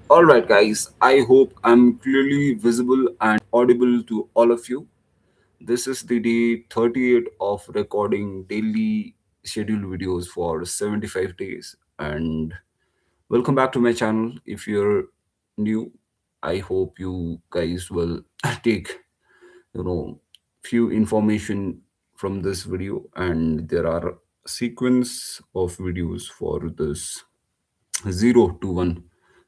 All right, guys. I hope I'm clearly visible and audible to all of you. This is the day 38 of recording daily scheduled videos for 75 days. And welcome back to my channel. If you're new, I hope you guys will take, few information from this video. And there are sequence of videos for this 0 to 1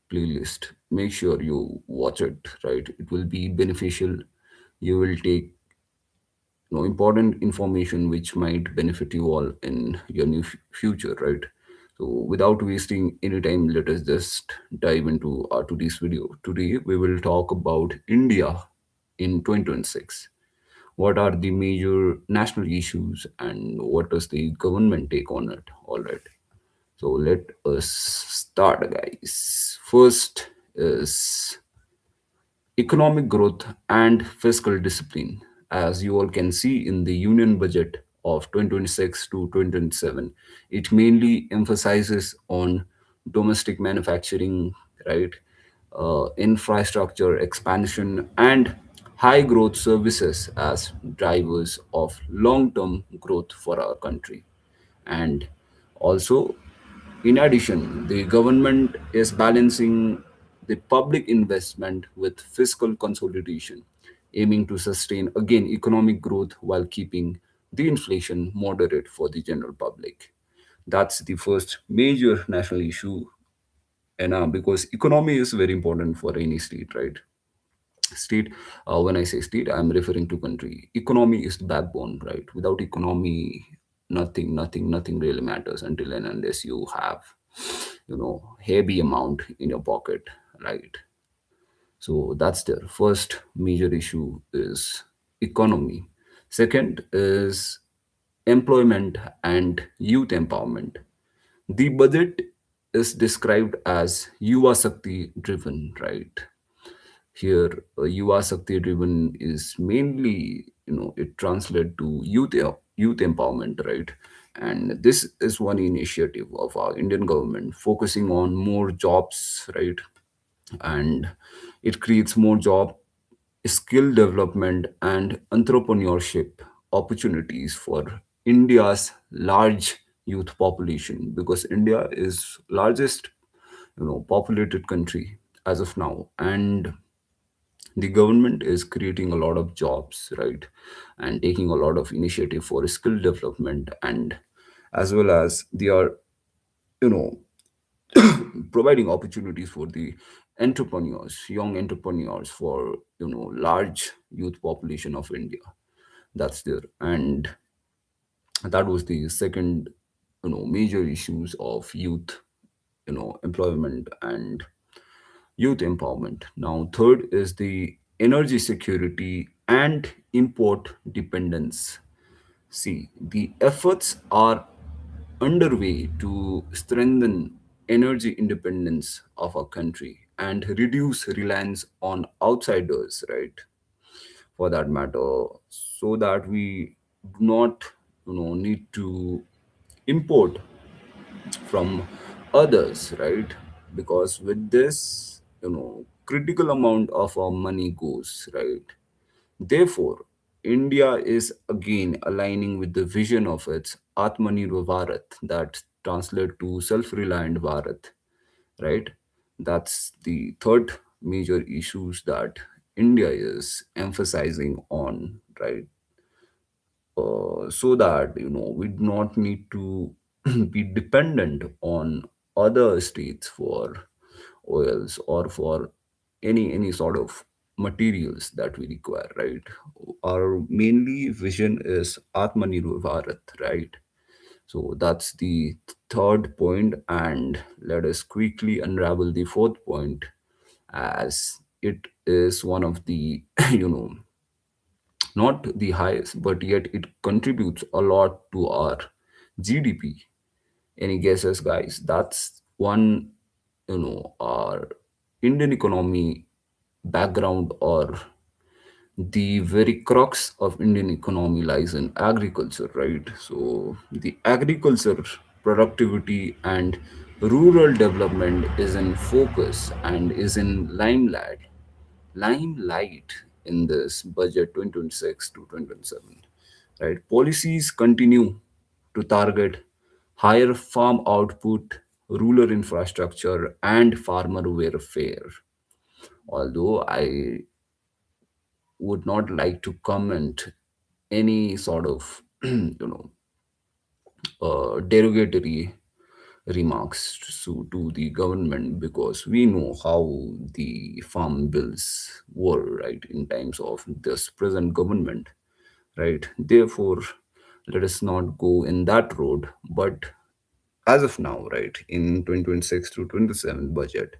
playlist. Make sure you watch it, right? It will be beneficial. You will take important information which might benefit you all in your new future, right? So without wasting any time, let us just dive into our today's video. Today we will talk about India in 2026. What are the major national issues and what does the government take on it? All right, so let us start, guys. First is economic growth and fiscal discipline. As you all can see in the Union Budget of 2026 to 2027, it mainly emphasizes on domestic manufacturing, right? Infrastructure expansion and high growth services as drivers of long term growth for our country. And also, in addition, the government is balancing the public investment with fiscal consolidation, aiming to sustain again economic growth while keeping the inflation moderate for the general public. That's the first major national issue, and because economy is very important for any state, right? State, when I say state, I'm referring to country. Economy is the backbone, right? Without economy, nothing really matters until and unless you have heavy amount in your pocket, right? So that's the first major issue is economy. Second is employment and youth empowerment. The budget is described as yuva sakti driven, right? Here yuva sakti driven is mainly, it translates to youth empowerment, right? And this is one initiative of our Indian government focusing on more jobs, right? And it creates more job, skill development and entrepreneurship opportunities for India's large youth population, because India is largest populated country as of now. And the government is creating a lot of jobs, right? And taking a lot of initiative for skill development, and as well as they are you know providing opportunities for the entrepreneurs, young entrepreneurs, for large youth population of India. That's there. And that was the second major issues of youth employment and youth empowerment. Now, third is the energy security and import dependence. See, the efforts are underway to strengthen energy independence of our country and reduce reliance on outsiders, right? For that matter, so that we do not, need to import from others, right? Because with this, critical amount of our money goes, right? Therefore, India is again aligning with the vision of its Atmanirbhar Bharat, that translate to self-reliant Bharat, right? That's the third major issues that India is emphasizing on, right? So that we do not need to be dependent on other states for oils or for any sort of materials that we require, right? Our mainly vision is Atmanirbhar Bharat, right? So that's the third point, and let us quickly unravel the fourth point, as it is one of the you know not the highest, but yet it contributes a lot to our GDP. Any guesses, guys? That's one, our Indian economy background, or the very crux of Indian economy lies in agriculture, right? So the agriculture, productivity, and rural development is in focus and is in limelight in this budget 2026 to 2027. Right? Policies continue to target higher farm output, rural infrastructure, and farmer welfare. Although I would not like to comment any sort of derogatory remarks to the government, because we know how the farm bills were, right, in times of this present government, right? Therefore, let us not go in that road. But as of now, right, in 2026 to 27 budget,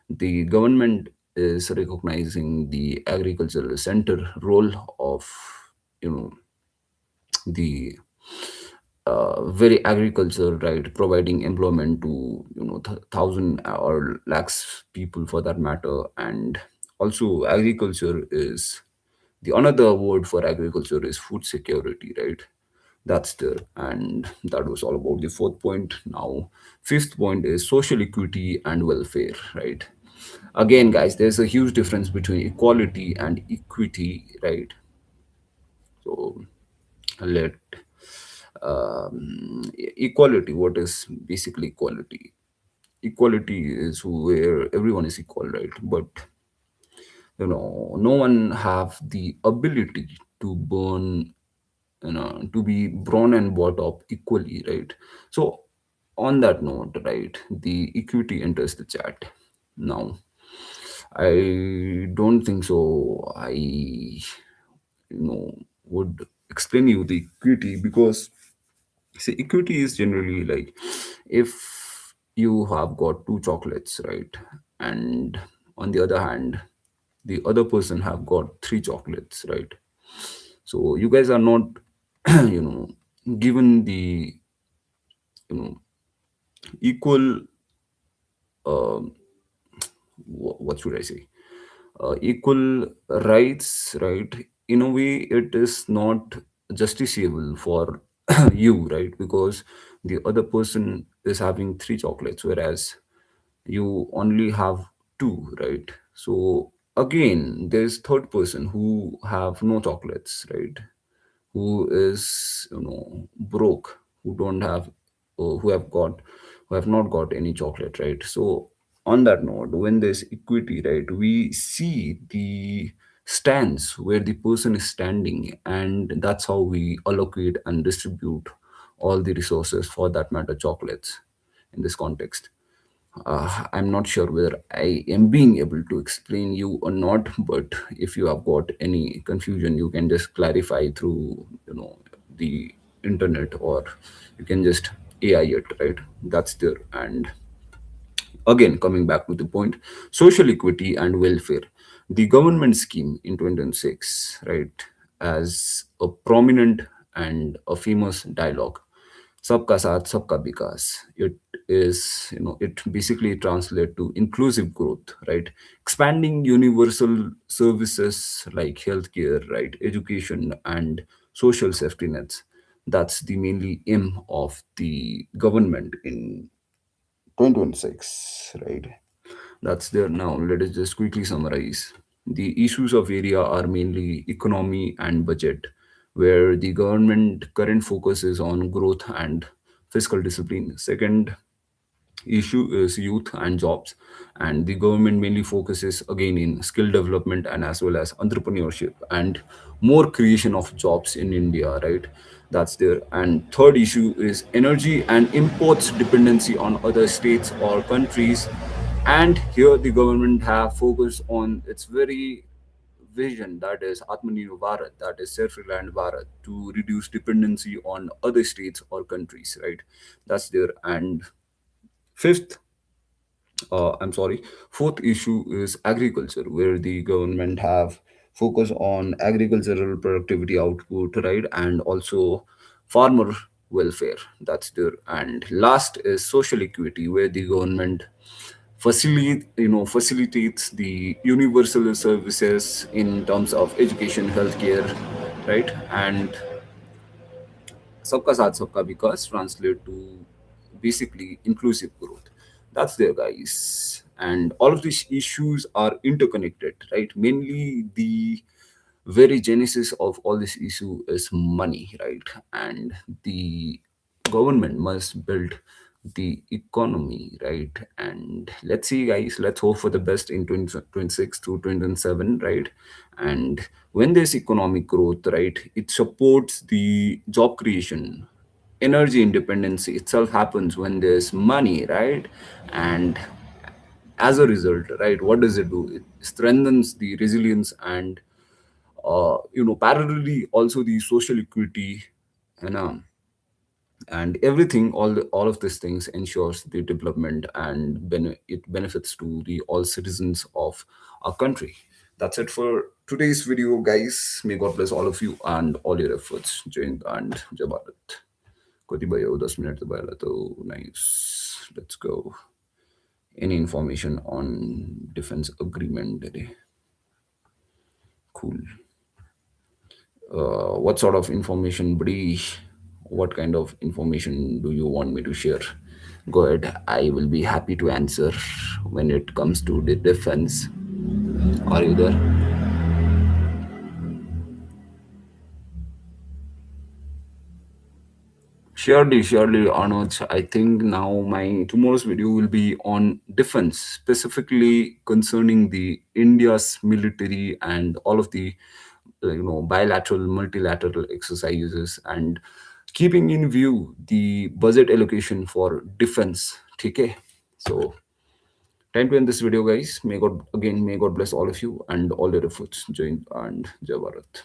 the government is recognizing the agricultural center role of, you know, the very agriculture, right, providing employment to, thousand or lakhs people for that matter. And also agriculture is, the another word for agriculture is food security, right? That's there. And that was all about the fourth point. Now fifth point is social equity and welfare, right? Again, guys, there's a huge difference between equality and equity, right? So let equality, what is basically equality? Equality is where everyone is equal, right? But no one have the ability to burn, to be born and brought up equally, right? So on that note, right, the equity enters the chat. Now I don't think so would explain you the equity, because see, equity is generally like, if you have got two chocolates, right, and on the other hand, the other person have got three chocolates, right? So you guys are not, you know, given the, you know, equal, what should I say? Equal rights, right? In a way, it is not justiciable for you, right? Because the other person is having three chocolates, whereas you only have two, right? So again, there's third person who have no chocolates, right? Who is, broke, who don't have, who have got, who have not got any chocolate, right? So on that note, when there's equity, right, we see the stance where the person is standing, and that's how we allocate and distribute all the resources, for that matter chocolates, in this context. I'm not sure whether I am being able to explain you or not, but if you have got any confusion, you can just clarify through, the internet, or you can just AI it, right? That's there. And again, coming back to the point, social equity and welfare. The government scheme in 2006, right, as a prominent and a famous dialogue, Sabka Saath, Sabka Vikas. It is, it basically translates to inclusive growth, right? Expanding universal services like healthcare, right, education, and social safety nets. That's the mainly aim of the government in 2026, right? That's there. Now let us just quickly summarize. The issues of area are mainly economy and budget, where the government current focus is on growth and fiscal discipline. Second issue is youth and jobs, and the government mainly focuses again in skill development and as well as entrepreneurship and more creation of jobs in India, right? That's there. And third issue is energy and imports dependency on other states or countries, and here the government have focused on its very vision, that is Atmanirbhar Bharat, that is self-reliant Bharat, to reduce dependency on other states or countries, right? That's there. And fifth, I'm sorry, fourth issue is agriculture, where the government have focus on agricultural productivity output, right, and also farmer welfare. That's there. And last is social equity, where the government facilitates the universal services in terms of education, healthcare, right? And sabka saath sabka vikas translate to basically inclusive growth. That's there, guys. And all of these issues are interconnected, right? Mainly the very genesis of all this issue is money, right? And the government must build the economy, right? And let's see, guys, let's hope for the best in 2026 to 2027, right? And when there's economic growth, right, it supports the job creation. Energy independence itself happens when there's money, right? And as a result, right, what does it do? It strengthens the resilience and parallelly also the social equity, and everything, all of these things ensures the development and it benefits to the all citizens of our country. That's it for today's video, guys. May God bless all of you and all your efforts. Jai Hind and Jai Bharat. कति भयो 10 minute त भयो त nice let's go any information on defense agreement अरे cool what sort of information, buddy? What kind of information do you want me to share? Go ahead. I will be happy to answer when it comes to the defense. Are you there? Surely, surely, Anuj. I think now my tomorrow's video will be on defense, specifically concerning the India's military and all of the bilateral, multilateral exercises, and keeping in view the budget allocation for defense. Okay, so time to end this video, guys. May God bless all of you and all your efforts. Jai Hind and Jai Bharat.